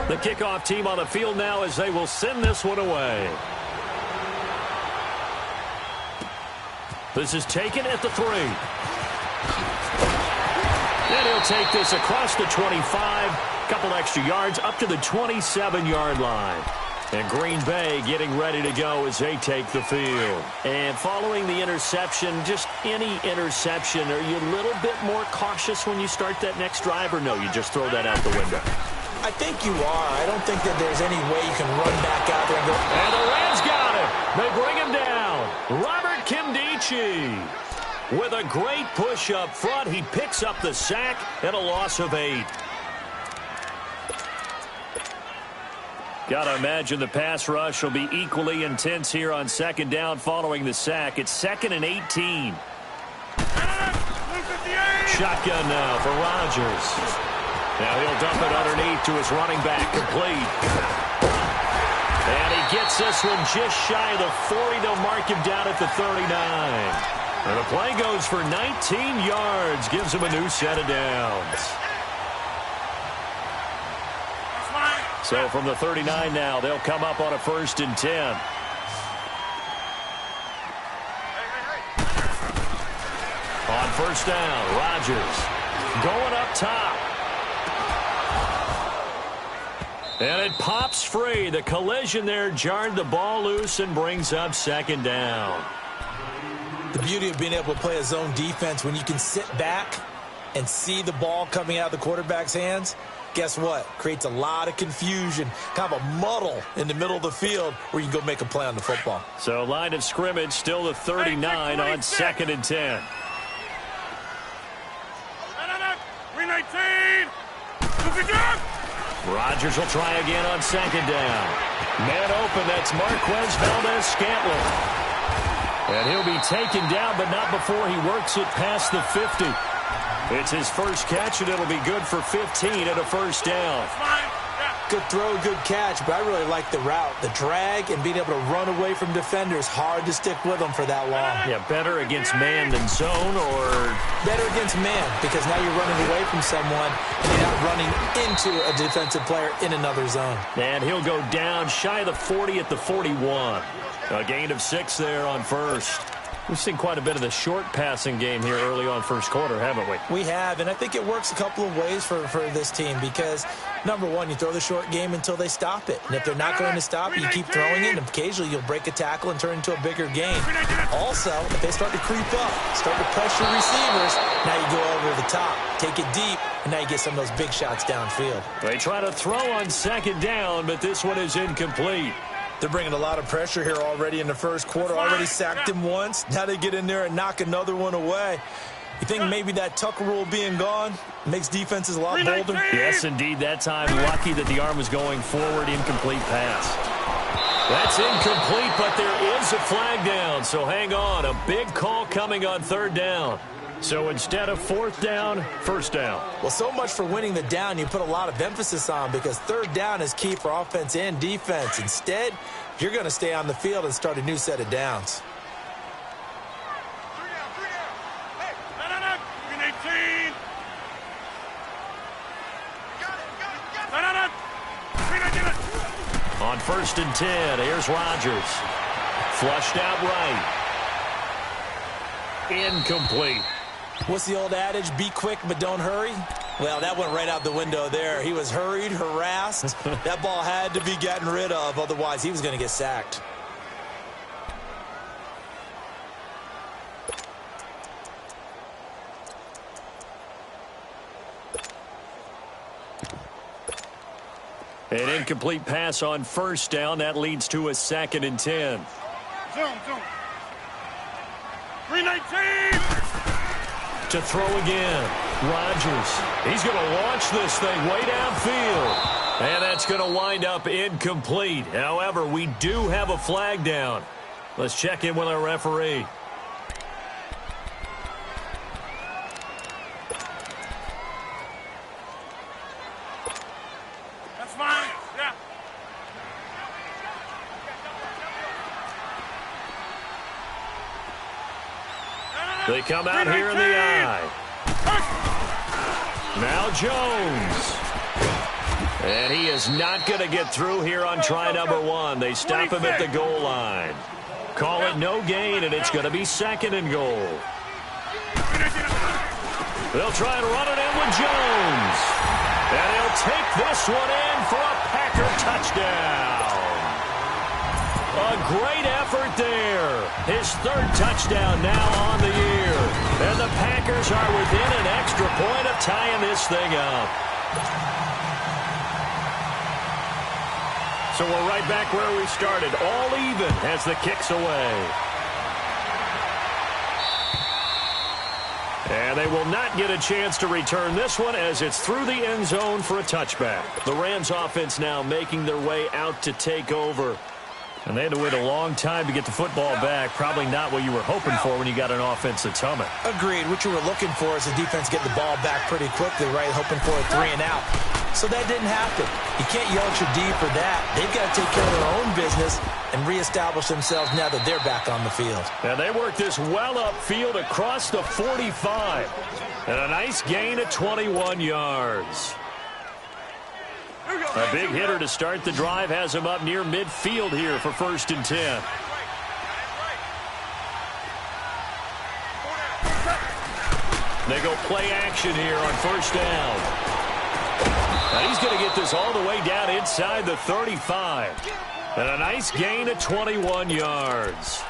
The kickoff team on the field now as they will send this one away. This is taken at the 3. And he'll take this across the 25. Couple extra yards up to the 27-yard line. And Green Bay getting ready to go as they take the field. And following the interception, just any interception, are you a little bit more cautious when you start that next drive, or no, you just throw that out the window? I think you are. I don't think that there's any way you can run back out there and go. And the Rams got him. They bring him down. Robert Kimdichie with a great push up front. He picks up the sack and a loss of 8. Got to imagine the pass rush will be equally intense here on second down following the sack. It's 2nd and 18. Shotgun now for Rodgers. Now he'll dump it underneath to his running back, complete. And he gets this one just shy of the 40. They'll mark him down at the 39. And the play goes for 19 yards, gives him a new set of downs. So from the 39 now, they'll come up on a 1st and 10. On 1st down, Rodgers going up top. And it pops free. The collision there jarred the ball loose and brings up 2nd down. The beauty of being able to play a zone defense when you can sit back and see the ball coming out of the quarterback's hands. Guess what? Creates a lot of confusion, kind of a muddle in the middle of the field where you can go make a play on the football. So line of scrimmage still the 39 on 2nd and 10. 319. Rodgers will try again on 2nd down. Man open, that's Marquez Valdez-Scantling. And he'll be taken down, but not before he works it past the 50. It's his first catch, and it'll be good for 15 and a 1st down. Good throw, good catch, but I really like the route. The drag and being able to run away from defenders, hard to stick with them for that long. Yeah, better against man than zone, or? Better against man, because now you're running away from someone, and you're not running into a defensive player in another zone. And he'll go down shy of the 40 at the 41. A gain of 6 there on 1st. We've seen quite a bit of the short passing game here early on 1st quarter, haven't we? We have, and I think it works a couple of ways for this team because, number one, you throw the short game until they stop it. And if they're not going to stop it, you keep throwing it, and occasionally you'll break a tackle and turn into a bigger game. Also, if they start to creep up, start to pressure receivers, now you go over the top, take it deep, and now you get some of those big shots downfield. They try to throw on 2nd down, but this one is incomplete. They're bringing a lot of pressure here already in the 1st quarter. Already sacked him once. Now they get in there and knock another one away. You think maybe that Tucker rule being gone makes defenses a lot bolder? Yes, indeed. That time, lucky that the arm was going forward. Incomplete pass. That's incomplete, but there is a flag down. So hang on. A big call coming on 3rd down. So instead of 4th down, 1st down. Well, so much for winning the down you put a lot of emphasis on because 3rd down is key for offense and defense. Instead, you're going to stay on the field and start a new set of downs. On 1st and 10, here's Rodgers. Flushed out right. Incomplete. What's the old adage? Be quick, but don't hurry. Well, that went right out the window there. He was hurried, harassed. That ball had to be gotten rid of. Otherwise, he was going to get sacked. An incomplete pass on 1st down. That leads to a 2nd and 10. Zone. 319. To throw again. Rodgers. He's going to launch this thing way downfield. And that's going to wind up incomplete. However, we do have a flag down. Let's check in with our referee. That's fine. Yeah. They come out here in the eye. Now Jones. And he is not going to get through here on try number 1. They stop him at the goal line. Call it no gain, and it's going to be 2nd and goal. They'll try and run it in with Jones. And he'll take this one in for a Packer touchdown. A great effort there. His 3rd touchdown now on the year. And the Packers are within an extra point of tying this thing up. So we're right back where we started, all even as the kick's away. And they will not get a chance to return this one as it's through the end zone for a touchback. The Rams offense now making their way out to take over. And they had to wait a long time to get the football back. Probably not what you were hoping for when you got an offense that's humming. Agreed. What you were looking for is the defense getting the ball back pretty quickly, right? Hoping for a 3 and out. So that didn't happen. You can't yell at your D for that. They've got to take care of their own business and reestablish themselves now that they're back on the field. And they work this well upfield across the 45. And a nice gain of 21 yards. A big hitter to start the drive has him up near midfield here for 1st and 10. They go play action here on 1st down. Now he's going to get this all the way down inside the 35. And a nice gain of 21 yards.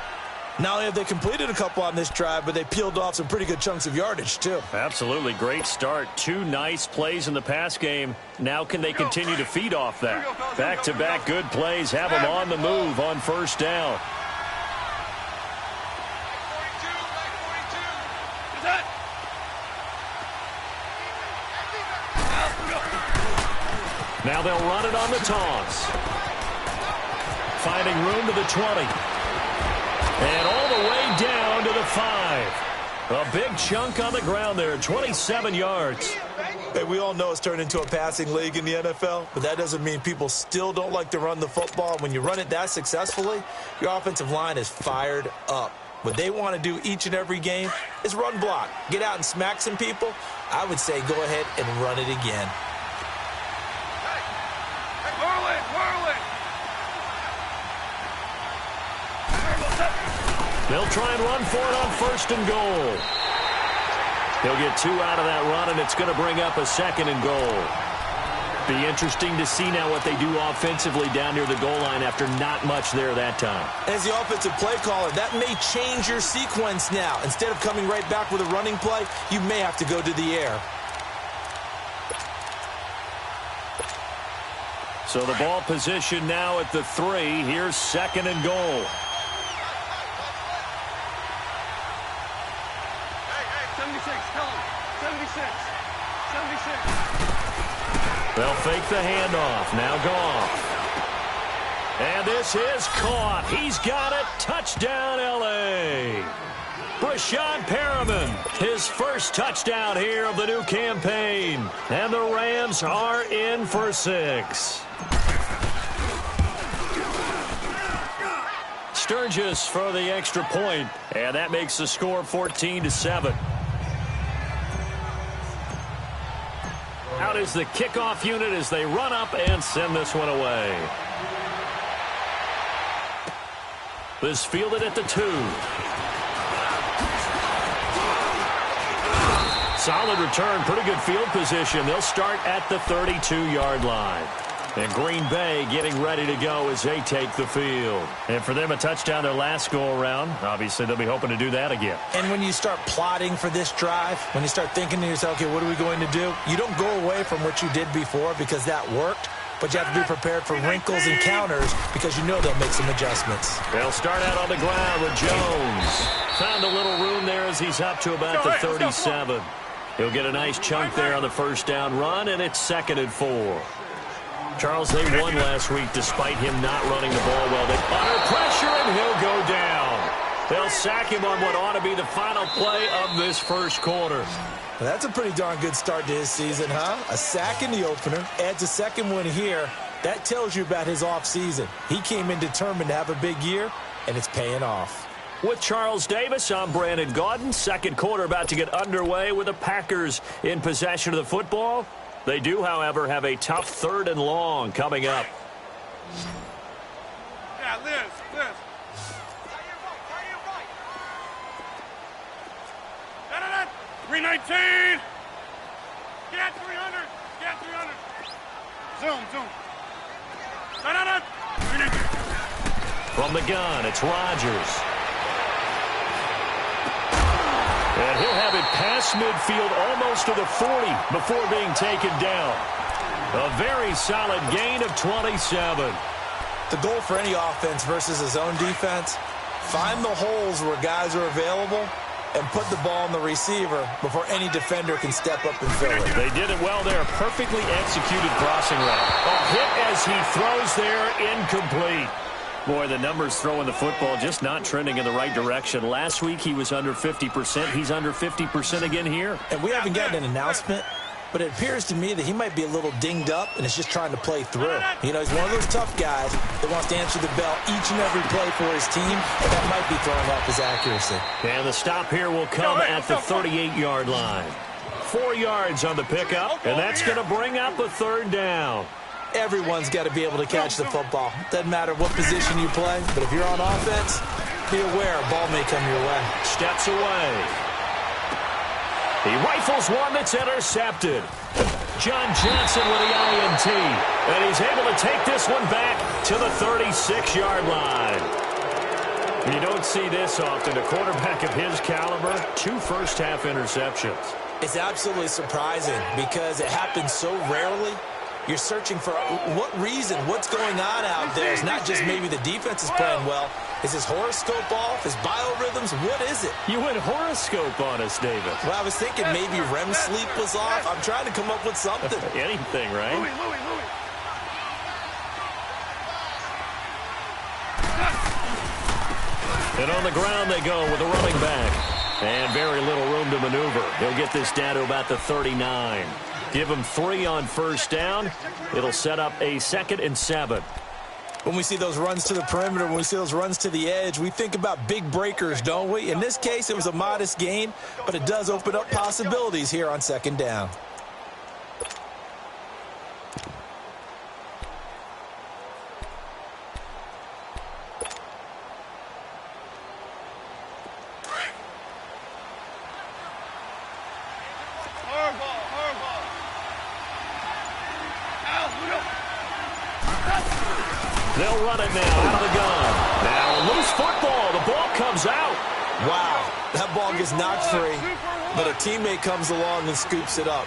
Not only have they completed a couple on this drive, but they peeled off some pretty good chunks of yardage, too. Absolutely. Great start. 2 nice plays in the pass game. Now can they continue to feed off that? Back-to-back good plays have them on the move on 1st down. Now they'll run it on the toss. Finding room to the 20. And all the way down to the 5. A big chunk on the ground there, 27 yards. Hey, we all know it's turned into a passing league in the NFL, but that doesn't mean people still don't like to run the football. When you run it that successfully, your offensive line is fired up. What they want to do each and every game is run block. Get out and smack some people. I would say go ahead and run it again. They'll try and run for it on 1st and goal. He'll get 2 out of that run, and it's going to bring up a 2nd and goal. Be interesting to see now what they do offensively down near the goal line after not much there that time. As the offensive play caller, that may change your sequence now. Instead of coming right back with a running play, you may have to go to the air. So the ball position now at the 3. Here's 2nd and goal. They'll fake the handoff. Now Goff. And this is caught. He's got it. Touchdown, L.A. Brashad Perriman, his 1st touchdown here of the new campaign. And the Rams are in for 6. Sturgis for the extra point. And that makes the score 14-7. Out is the kickoff unit as they run up and send this one away. This fielded at the 2. Solid return, pretty good field position. They'll start at the 32-yard line. And Green Bay getting ready to go as they take the field. And for them, a touchdown their last go-around. Obviously, they'll be hoping to do that again. And when you start plotting for this drive, when you start thinking to yourself, okay, what are we going to do? You don't go away from what you did before because that worked. But you have to be prepared for wrinkles and counters because you know they'll make some adjustments. They'll start out on the ground with Jones. Found a little room there as he's up to about the 37. He'll get a nice chunk there on the 1st down run, and it's 2nd and 4. Charles, they won last week despite him not running the ball well. They're under pressure, and he'll go down. They'll sack him on what ought to be the final play of this 1st quarter. Well, that's a pretty darn good start to his season, huh? A sack in the opener, adds a 2nd one here. That tells you about his offseason. He came in determined to have a big year, and it's paying off. With Charles Davis, I'm Brandon Gaudin. 2nd quarter about to get underway with the Packers in possession of the football. They do, however, have a tough 3rd and long coming up. Yeah, Liz. 319. Get at 300. Zoom. 319. From the gun, it's Rodgers. And he'll have it past midfield almost to the 40 before being taken down. A very solid gain of 27. The goal for any offense versus a zone defense, find the holes where guys are available and put the ball on the receiver before any defender can step up and fill it. They did it well there. Perfectly executed crossing route. A hit as he throws there, incomplete. Boy, the numbers throwing the football just not trending in the right direction. Last week he was under 50%. He's under 50% again here. And we haven't gotten an announcement, but it appears to me that he might be a little dinged up and is just trying to play through. You know, he's one of those tough guys that wants to answer the bell each and every play for his team, and that might be throwing off his accuracy. And the stop here will come at the 38-yard line. 4 yards on the pickup, and that's going to bring up a 3rd down. Everyone's got to be able to catch the football. Doesn't matter what position you play, but if you're on offense, be aware a ball may come your way. Steps away. He rifles one that's intercepted. John Johnson with the INT. And he's able to take this one back to the 36-yard line. You don't see this often. A quarterback of his caliber, 2 first-half interceptions. It's absolutely surprising because it happens so rarely. You're searching for what reason, what's going on out there. It's not just maybe the defense is playing well. Is his horoscope off? His biorhythms? What is it? You went horoscope on us, David. Well, I was thinking maybe REM sleep was off. I'm trying to come up with something. Anything, right? Louis. And on the ground they go with a running back. And very little room to maneuver. They'll get this down to about the 39. Give him 3 on first down. It'll set up a 2nd and 7. When we see those runs to the perimeter, when we see those runs to the edge, we think about big breakers, don't we? In this case, it was a modest gain, but it does open up possibilities here on 2nd down. They'll run it now out of the gun. Now loose football. The ball comes out. Wow, that ball gets knocked free, but a teammate comes along and scoops it up.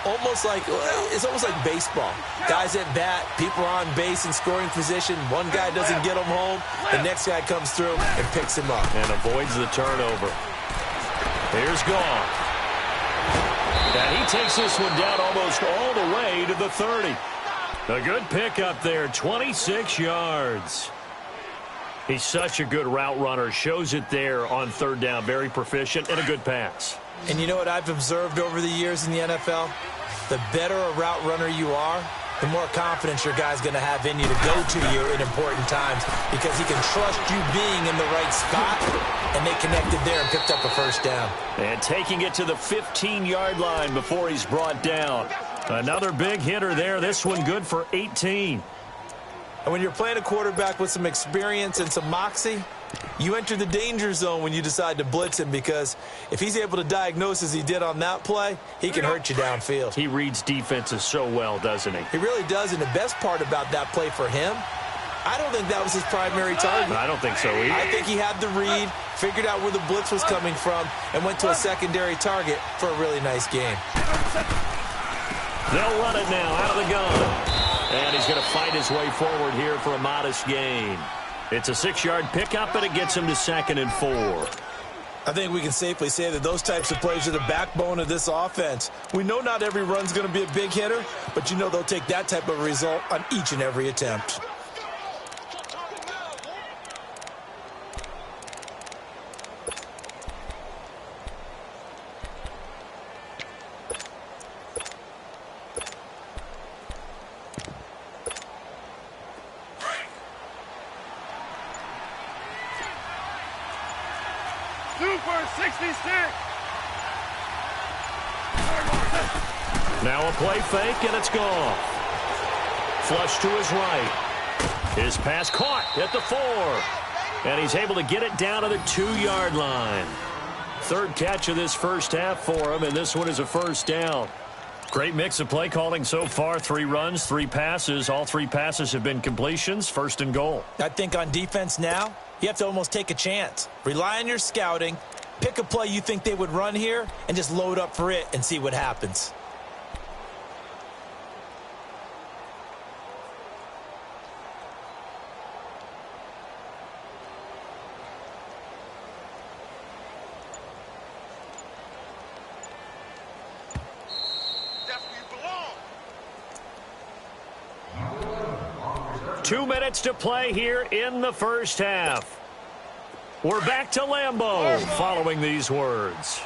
It's almost like baseball. Guys at bat, people are on base in scoring position. One guy doesn't get him home. The next guy comes through and picks him up. And avoids the turnover. Here's Goff. And he takes this one down almost all the way to the 30. A good pickup there, 26 yards. He's such a good route runner. Shows it there on 3rd down. Very proficient and a good pass. And you know what I've observed over the years in the NFL? The better a route runner you are, the more confidence your guy's going to have in you to go to you in important times because he can trust you being in the right spot, and they connected there and picked up a 1st down. And taking it to the 15-yard line before he's brought down. Another big hitter there. This one good for 18. And when you're playing a quarterback with some experience and some moxie, you enter the danger zone when you decide to blitz him because if he's able to diagnose as he did on that play, he can hurt you downfield. He reads defenses so well, doesn't he? He really does, and the best part about that play for him, I don't think that was his primary target. I don't think so either. I think he had the read, figured out where the blitz was coming from, and went to a secondary target for a really nice game. They'll run it now out of the gun. And he's going to fight his way forward here for a modest gain. It's a 6-yard pickup, and it gets him to 2nd and 4. I think we can safely say that those types of plays are the backbone of this offense. We know not every run's going to be a big hitter, but you know they'll take that type of result on each and every attempt. Super 66. Now a play fake, and it's gone. Flush to his right. His pass caught at the 4. And he's able to get it down to the 2-yard line. Third catch of this first half for him, and this one is a first down. Great mix of play calling so far. 3 runs, 3 passes. All 3 passes have been completions. First and goal. I think on defense now, you have to almost take a chance. Rely on your scouting. Pick a play you think they would run here and just load up for it and see what happens. Definitely belong. 2 minutes to play here in the first half. We're back to Lambeau following these words.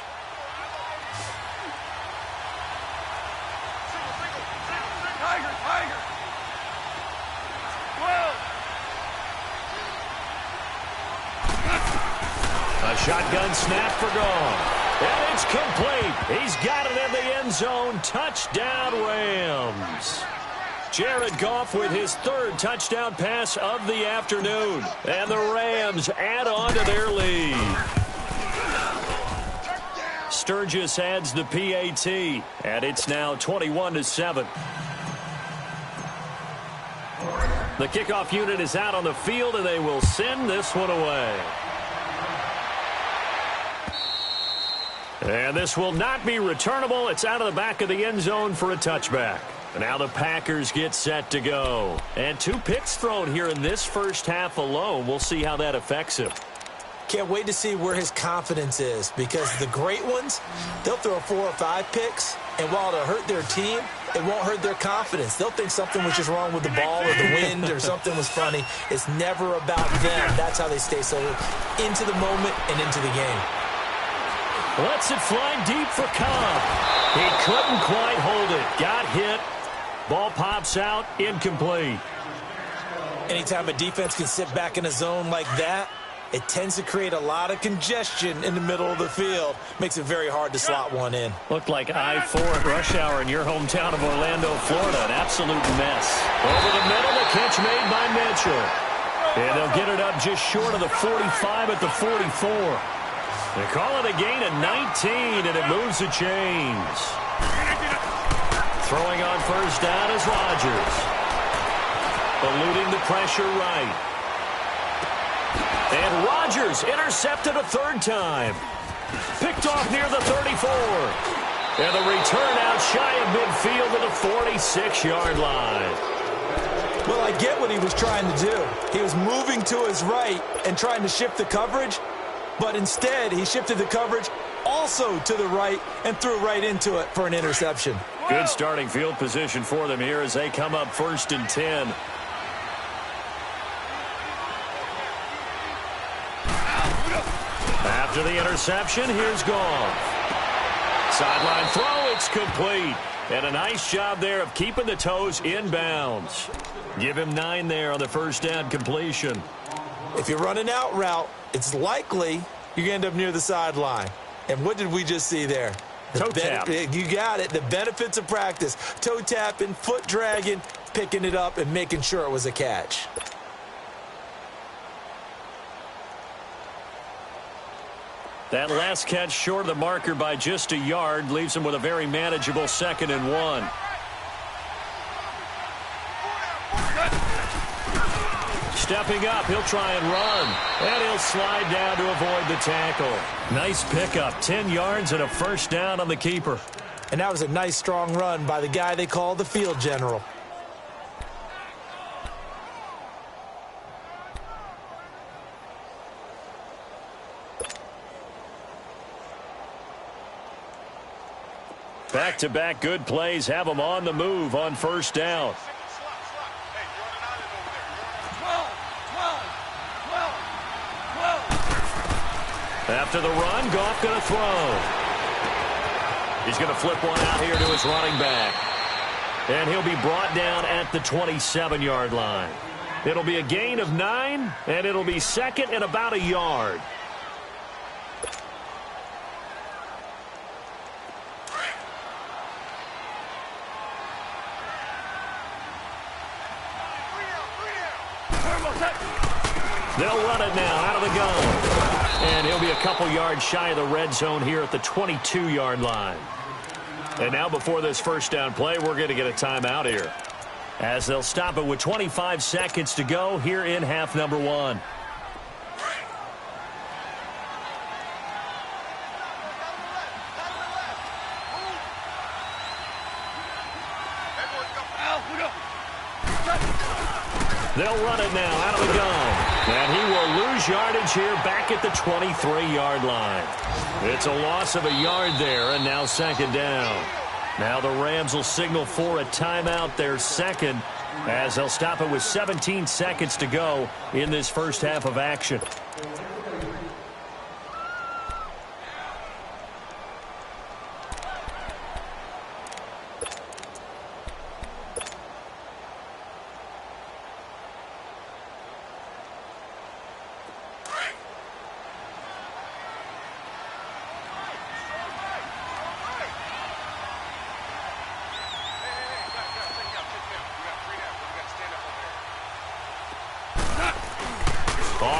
Tiger, Tiger. 12. A shotgun snap for gone. And it's complete. He's got it in the end zone. Touchdown, Rams. Jared Goff with his 3rd touchdown pass of the afternoon. And the Rams add on to their lead. Sturgis adds the PAT, and it's now 21-7. The kickoff unit is out on the field, and they will send this one away. And this will not be returnable. It's out of the back of the end zone for a touchback. Now the Packers get set to go. And 2 picks thrown here in this first half alone. We'll see how that affects him. Can't wait to see where his confidence is, because the great ones, they'll throw 4 or 5 picks, and while it'll hurt their team, it won't hurt their confidence. They'll think something was just wrong with the ball or the wind or something was funny. It's never about them. That's how they stay so into the moment and into the game. Lets it fly deep for Cobb. He couldn't quite hold it. Got hit. Ball pops out, incomplete. Anytime a defense can sit back in a zone like that, it tends to create a lot of congestion in the middle of the field. Makes it very hard to slot one in. Looked like I-4 at rush hour in your hometown of Orlando, Florida. An absolute mess. Over the middle, the catch made by Mitchell. And they'll get it up just short of the 45 at the 44. They call it a gain of 19, and it moves the chains. Throwing on first down is Rodgers. Eluding the pressure right. And Rodgers intercepted a 3rd time. Picked off near the 34. And the return out shy of midfield to the 46-yard line. Well, I get what he was trying to do. He was moving to his right and trying to shift the coverage, but instead he shifted the coverage also to the right and threw right into it for an interception. Good starting field position for them here as they come up 1st and 10. After the interception, here's Goff. Sideline throw, it's complete. And a nice job there of keeping the toes in bounds. Give him 9 there on the first down completion. If you're running out route, it's likely you're going to end up near the sideline. And what did we just see there? Toe tap. You got it. The benefits of practice. Toe tapping, foot dragging, picking it up, and making sure it was a catch. That last catch short of the marker by just a yard leaves him with a very manageable 2nd and 1. Stepping up, he'll try and run. And he'll slide down to avoid the tackle. Nice pickup, 10 yards and a first down on the keeper. And that was a nice, strong run by the guy they call the field general. Back-to-back good plays have them on the move on first down. After the run, Goff going to throw. He's going to flip one out here to his running back. And he'll be brought down at the 27-yard line. It'll be a gain of 9, and it'll be 2nd and about a yard. They'll run it now out of the gun. And he'll be a couple yards shy of the red zone here at the 22-yard line. And now before this first down play, we're going to get a timeout here, as they'll stop it with 25 seconds to go here in half number one. They'll run it now out of the gun. And he will lose yardage here back at the 23-yard line. It's a loss of a yard there, and now second down. Now the Rams will signal for a timeout, their second, as they'll stop it with 17 seconds to go in this first half of action.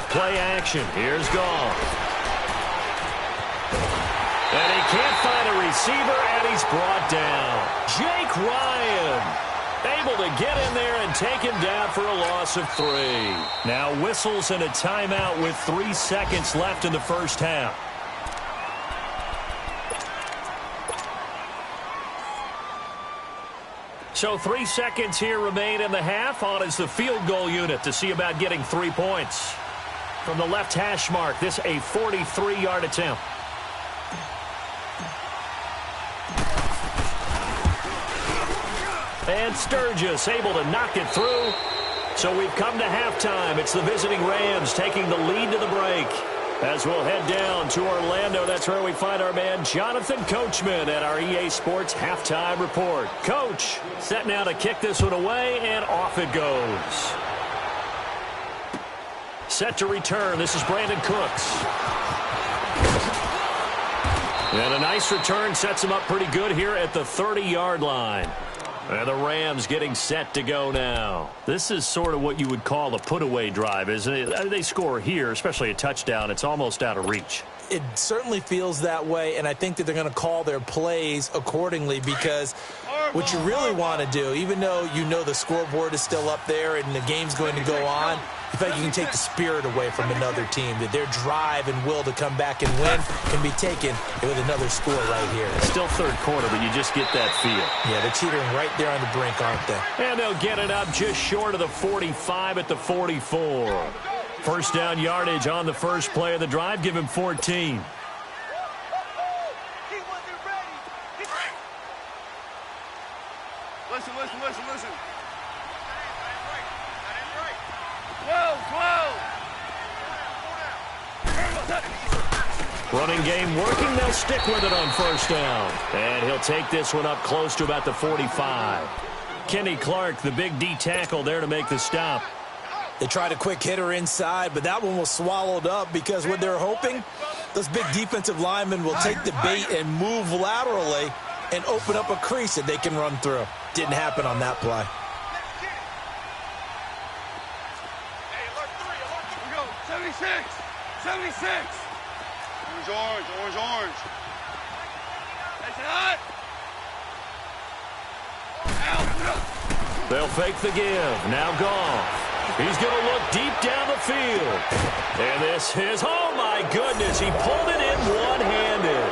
Play action. Here's Goff. And he can't find a receiver, and he's brought down. Jake Ryan able to get in there and take him down for a loss of 3. Now whistles and a timeout with 3 seconds left in the first half. So 3 seconds here remain in the half. On is the field goal unit to see about getting 3 points. From the left hash mark, this a 43-yard attempt. And Sturgis able to knock it through. So we've come to halftime. It's the visiting Rams taking the lead to the break. As we'll head down to Orlando, that's where we find our man Jonathan Coachman at our EA Sports Halftime Report. Coach, set now to kick this one away, and off it goes. Set to return. This is Brandon Cooks. And a nice return sets him up pretty good here at the 30-yard line. And the Rams getting set to go now. This is sort of what you would call a put-away drive, isn't it? They score here, especially a touchdown. It's almost out of reach. It certainly feels that way, and I think that they're going to call their plays accordingly, because what you really want to do, even though you know the scoreboard is still up there and the game's going to go on, in fact, you can take the spirit away from another team, that their drive and will to come back and win can be taken with another score right here. It's still third quarter, but you just get that feel. Yeah, they're teetering right there on the brink, aren't they? And they'll get it up just short of the 45 at the 44. First down yardage on the first play of the drive. Give him 14. Listen. 12. Running game working. They'll stick with it on first down. And he'll take this one up close to about the 45. Kenny Clark, the big D tackle, there to make the stop. They tried a quick hitter inside, but that one was swallowed up, because what they're hoping, those big defensive linemen will take the bait and move laterally and open up a crease that they can run through. Didn't happen on that play. Hey, alert 3. We go. 76. Orange. That's hot. They'll fake the give. Now Goff. He's going to look deep down the field. And this is, oh my goodness, he pulled it in one-handed.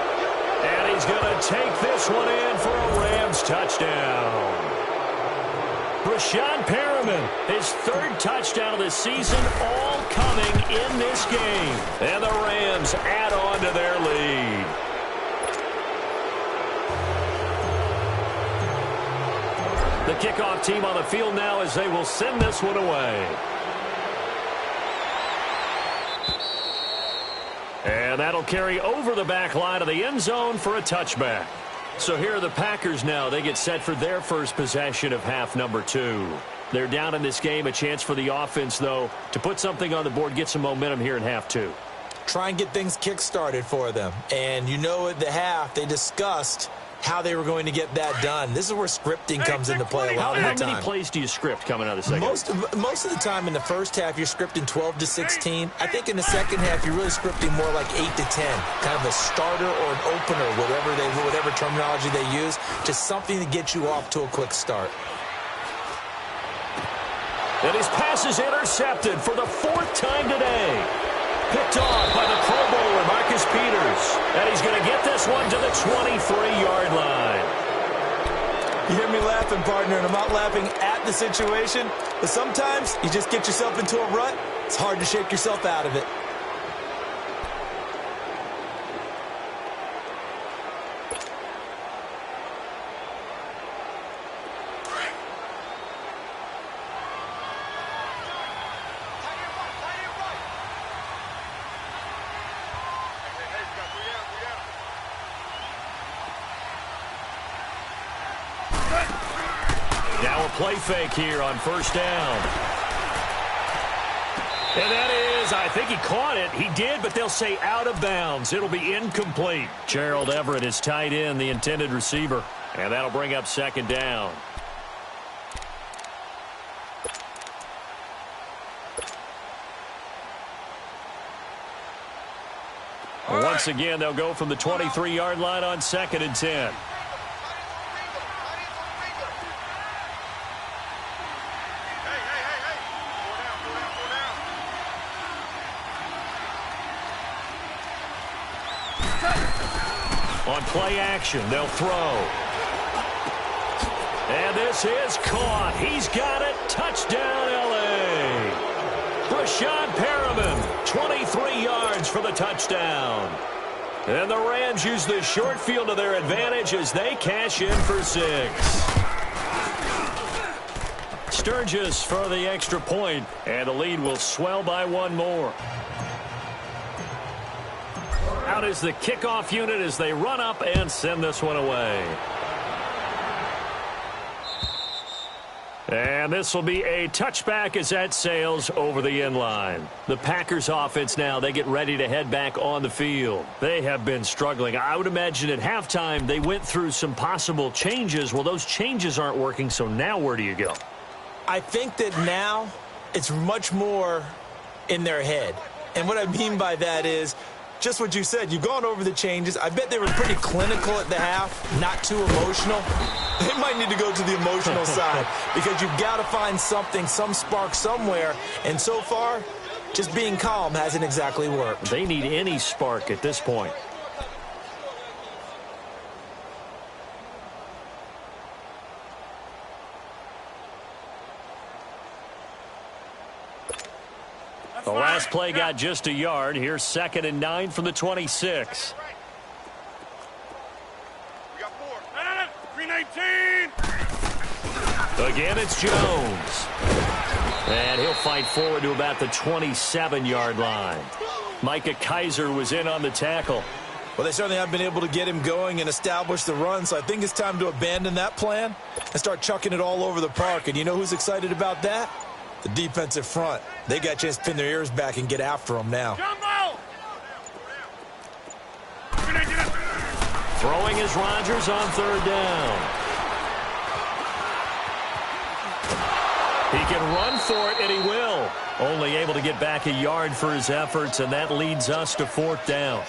And he's going to take this one in for a Rams touchdown. Rashad Perriman, his third touchdown of the season, all coming in this game. And the Rams add on to their lead. The kickoff team on the field now as they will send this one away. And that'll carry over the back line of the end zone for a touchback. So here are the Packers now. They get set for their first possession of half number 2. They're down in this game. A chance for the offense, though, to put something on the board, get some momentum here in half 2. Try and get things kick-started for them. And you know at the half, they discussed how they were going to get that done. This is where scripting comes into play a lot of the time. How many plays do you script coming out of the second? Most of the time in the first half, you're scripting 12 to 16. I think in the second half, you're really scripting more like 8 to 10. Kind of a starter or an opener, whatever terminology they use, just something to get you off to a quick start. And his pass is intercepted for the 4th time today. Picked off by the Pro Bowler, Marcus Peters. And he's going to get this one to the 23-yard line. You hear me laughing, partner, and I'm not laughing at the situation, but sometimes you just get yourself into a rut. It's hard to shake yourself out of it. Now a play fake here on first down. And that is, I think he caught it. He did, but they'll say out of bounds. It'll be incomplete. Gerald Everett is tight end, the intended receiver. And that'll bring up second down. Once again, they'll go from the 23-yard line on 2nd and 10. On play action, they'll throw. And this is caught. He's got it. Touchdown, L.A. Brashad Perriman, 23 yards for the touchdown. And the Rams use the short field to their advantage as they cash in for 6. Sturgis for the extra point, and the lead will swell by 1 more. Out is the kickoff unit as they run up and send this one away. And this will be a touchback as that sails over the end line. The Packers offense now, they get ready to head back on the field. They have been struggling. I would imagine at halftime they went through some possible changes. Well, those changes aren't working, so now where do you go? I think that now it's much more in their head. And what I mean by that is just what you said. You've gone over the changes. I bet they were pretty clinical at the half, not too emotional. They might need to go to the emotional side because you've got to find something, some spark somewhere. And so far, just being calm hasn't exactly worked. They need any spark at this point. The last play got just a yard. Here's 2nd and 9 from the 26. We got 4. 319. Again, it's Jones. And he'll fight forward to about the 27-yard line. Micah Kaiser was in on the tackle. Well, they certainly haven't been able to get him going and establish the run, so I think it's time to abandon that plan and start chucking it all over the park. And you know who's excited about that? The defensive front. They got a chance to pin their ears back and get after them now. Throwing is Rodgers on 3rd down. He can run for it, and he will. Only able to get back a yard for his efforts, and that leads us to 4th down.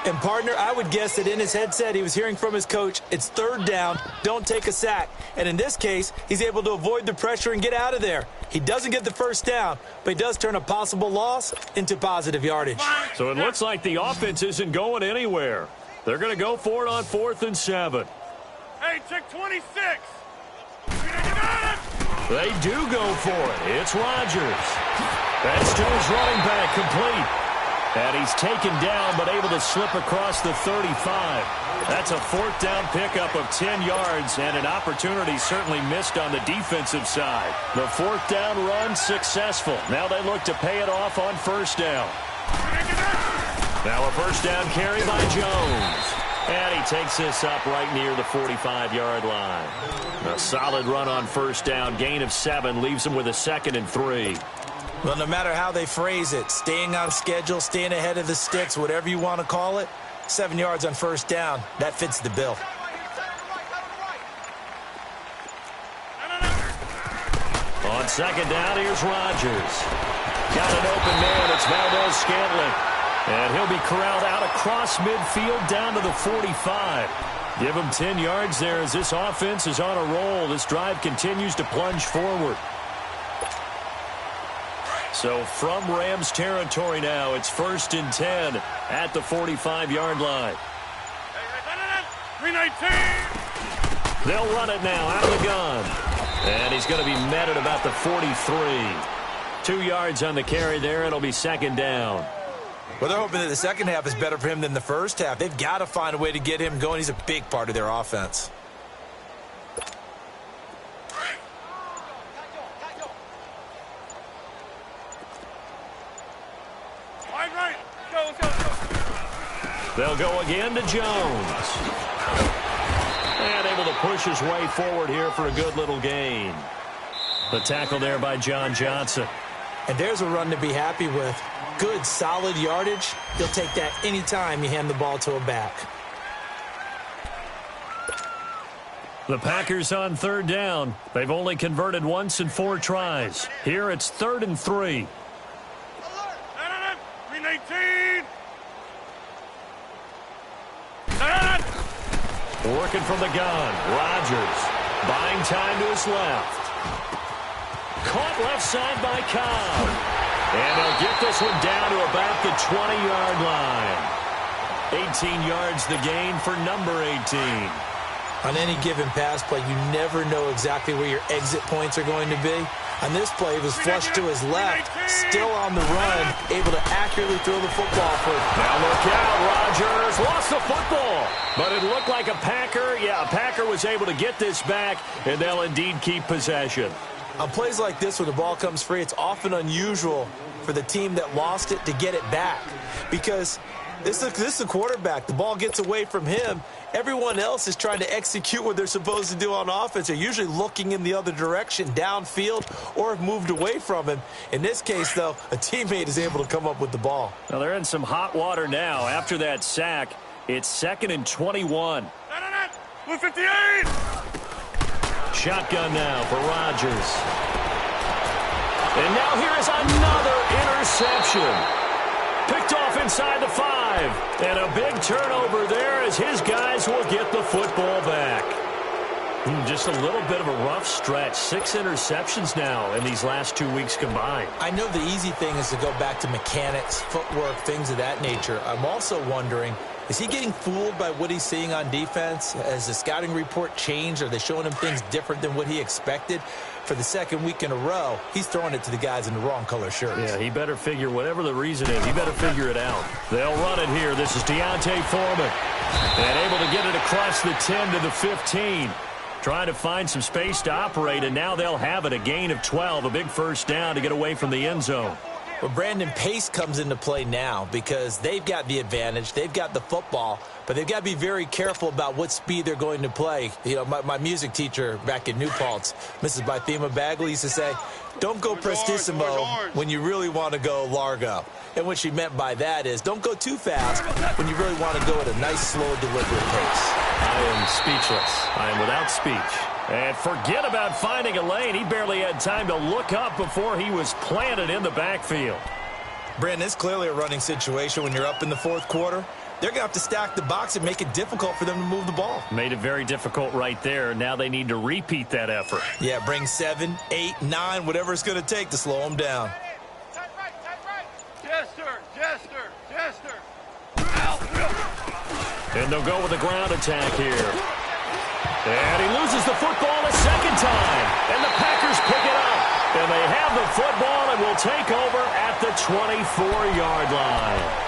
And, partner, I would guess that in his headset he was hearing from his coach, it's 3rd down, don't take a sack. And in this case, he's able to avoid the pressure and get out of there. He doesn't get the 1st down, but he does turn a possible loss into positive yardage. So it looks like the offense isn't going anywhere. They're going to go for it on 4th and 7. Hey, check 26. They do go for it. It's Rodgers. That's to his running back, complete. And he's taken down but able to slip across the 35. That's a 4th down pickup of 10 yards and an opportunity certainly missed on the defensive side. The 4th down run successful. Now they look to pay it off on 1st down. Now a 1st down carry by Jones. And he takes this up right near the 45-yard line. A solid run on 1st down. Gain of 7 leaves him with a 2nd and 3. Well, no matter how they phrase it, staying on schedule, staying ahead of the sticks, whatever you want to call it, 7 yards on 1st down, that fits the bill. On second down, here's Rodgers. Got an open man. It's Valdez-Scantling. And he'll be corralled out across midfield down to the 45. Give him 10 yards there as this offense is on a roll. This drive continues to plunge forward. So from Rams territory now, it's 1st and 10 at the 45-yard line. 319. They'll run it now out of the gun. And he's going to be met at about the 43. 2 yards on the carry there. It'll be second down. Well, they're hoping that the second half is better for him than the first half. They've got to find a way to get him going. He's a big part of their offense. Right. Go. They'll go again to Jones. And able to push his way forward here for a good little gain. The tackle there by John Johnson. And there's a run to be happy with. Good, solid yardage. He'll take that anytime you hand the ball to a back. The Packers on third down. They've only converted once in 4 tries. Here it's 3rd and 3. 319. Working from the gun. Rodgers buying time to his left. Caught left side by Cobb. And they'll get this one down to about the 20-yard line. 18 yards the gain for number 18. On any given pass play, you never know exactly where your exit points are going to be. On this play, it was flushed to his left, still on the run, able to accurately throw the football for. Now look out, Rodgers lost the football. But it looked like a Packer. Yeah, a Packer was able to get this back, and they'll indeed keep possession. On plays like this where the ball comes free, it's often unusual for the team that lost it to get it back. Because this is a quarterback. The ball gets away from him. Everyone else is trying to execute what they're supposed to do on offense. They're usually looking in the other direction, downfield, or have moved away from him. In this case, though, a teammate is able to come up with the ball. Now they're in some hot water now. After that sack, it's 2nd and 21. 58. Shotgun now for Rodgers. And now here is another interception. Picked off inside the 5. And a big turnover there as his guys will get the football back. Just a little bit of a rough stretch. 6 interceptions now in these last 2 weeks combined. I know the easy thing is to go back to mechanics, footwork, things of that nature. I'm also wondering, is he getting fooled by what he's seeing on defense? Has the scouting report changed? Are they showing him things different than what he expected? For the second week in a row, he's throwing it to the guys in the wrong color shirts. Yeah, he better figure whatever the reason is. He better figure it out. They'll run it here. This is Deontay Foreman. And able to get it across the 10 to the 15. Trying to find some space to operate, and now they'll have it. A gain of 12, a big first down to get away from the end zone. Well, Brandon, pace comes into play now because they've got the advantage. They've got the football, but they've got to be very careful about what speed they're going to play. You know, my music teacher back in New Paltz, Mrs. Bythema Bagley, used to say, don't go prestissimo when you really want to go largo. And what she meant by that is don't go too fast when you really want to go at a nice, slow, deliberate pace. I am speechless. I am without speech. And forget about finding a lane. He barely had time to look up before he was planted in the backfield. Brandon, it's clearly a running situation when you're up in the 4th quarter. They're going to have to stack the box and make it difficult for them to move the ball. Made it very difficult right there. Now they need to repeat that effort. Yeah, bring 7, 8, 9, whatever it's going to take to slow them down. Tight right. Jester. And they'll go with a ground attack here. And he loses the football a second time. And the Packers pick it up. And they have the football and will take over at the 24-yard line.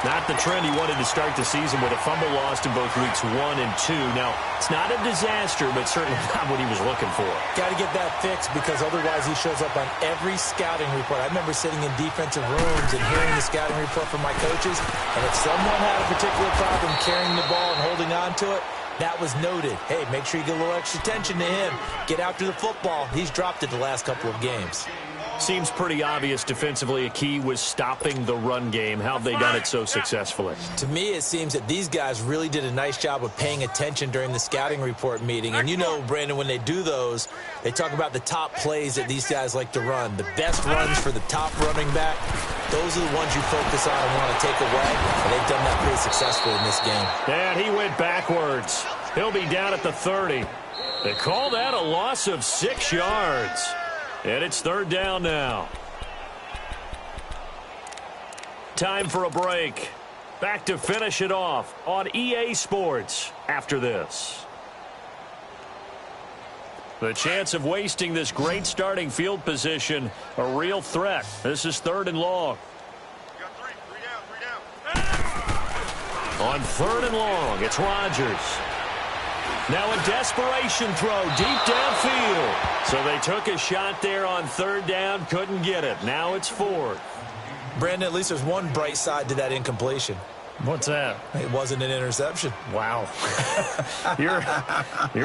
Not the trend he wanted to start the season with a fumble lost in both weeks 1 and 2. Now, it's not a disaster, but certainly not what he was looking for. Got to get that fixed because otherwise he shows up on every scouting report. I remember sitting in defensive rooms and hearing the scouting report from my coaches, and if someone had a particular problem carrying the ball and holding on to it, that was noted. Hey, make sure you get a little extra attention to him. Get after the football. He's dropped it the last couple of games. Seems pretty obvious defensively a key was stopping the run game. How have they done it so successfully? To me, it seems that these guys really did a nice job of paying attention during the scouting report meeting. And you know, Brandon, when they do those, they talk about the top plays that these guys like to run. The best runs for the top running back, those are the ones you focus on and want to take away. And they've done that pretty successfully in this game. And he went backwards. He'll be down at the 30. They call that a loss of 6 yards. And it's 3rd down now. Time for a break. Back to finish it off on EA Sports after this. The chance of wasting this great starting field position, a real threat. This is 3rd and long. You got three down. On 3rd and long, it's Rodgers. Now a desperation throw deep downfield. So they took a shot there on 3rd down, couldn't get it. Now it's 4th. Brandon, at least there's one bright side to that incompletion. What's that? It wasn't an interception. Wow. You're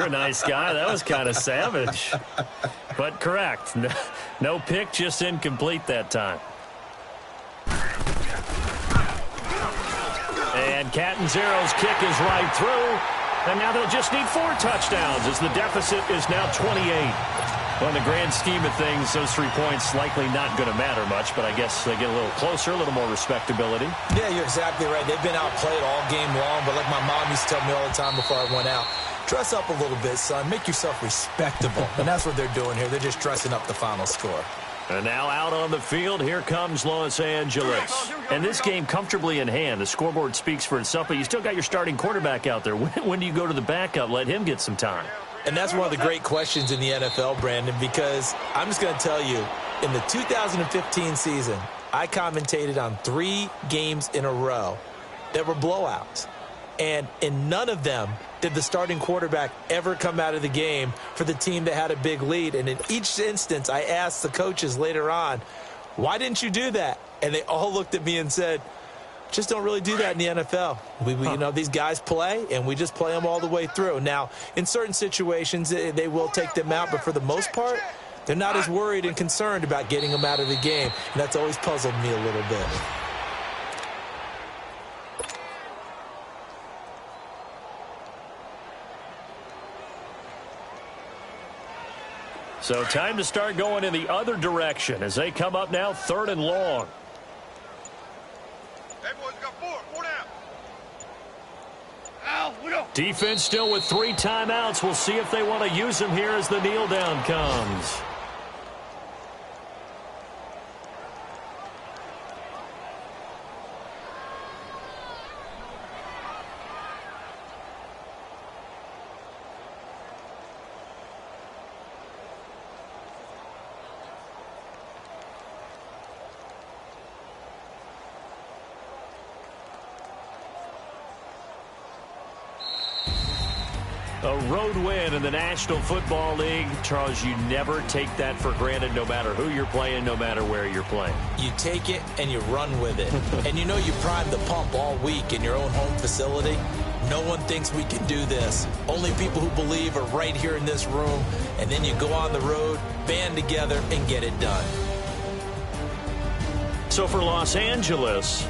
a nice guy. That was kind of savage. But correct. No pick, just incomplete that time. And Catanzaro's kick is right through. And now they'll just need 4 touchdowns as the deficit is now 28. Well, in the grand scheme of things, those 3 points likely not going to matter much, but I guess they get a little closer, a little more respectability. Yeah, you're exactly right. They've been outplayed all game long, but like my mom used to tell me all the time before I went out, dress up a little bit, son. Make yourself respectable. And that's what they're doing here. They're just dressing up the final score. And now out on the field, here comes Los Angeles. And this game comfortably in hand. The scoreboard speaks for itself, but you still got your starting quarterback out there. When do you go to the backup? Let him get some time. And that's one of the great questions in the NFL, Brandon, because I'm just going to tell you, in the 2015 season, I commentated on 3 games in a row that were blowouts. And in none of them did the starting quarterback ever come out of the game for the team that had a big lead. And in each instance, I asked the coaches later on, why didn't you do that? And they all looked at me and said, just don't really do that in the NFL. You know, these guys play, and we just play them all the way through. Now, in certain situations, they will take them out, but for the most part, they're not as worried and concerned about getting them out of the game. And that's always puzzled me a little bit. So time to start going in the other direction as they come up now 3rd and long. Everyone's got 4 down. Al, we go. Defense still with 3 timeouts. We'll see if they want to use them here as the kneel down comes. A road win in the National Football League. Charles, you never take that for granted no matter who you're playing, no matter where you're playing. You take it and you run with it. And you know you primed the pump all week in your own home facility. No one thinks we can do this. Only people who believe are right here in this room. And then you go on the road, band together, and get it done. So for Los Angeles,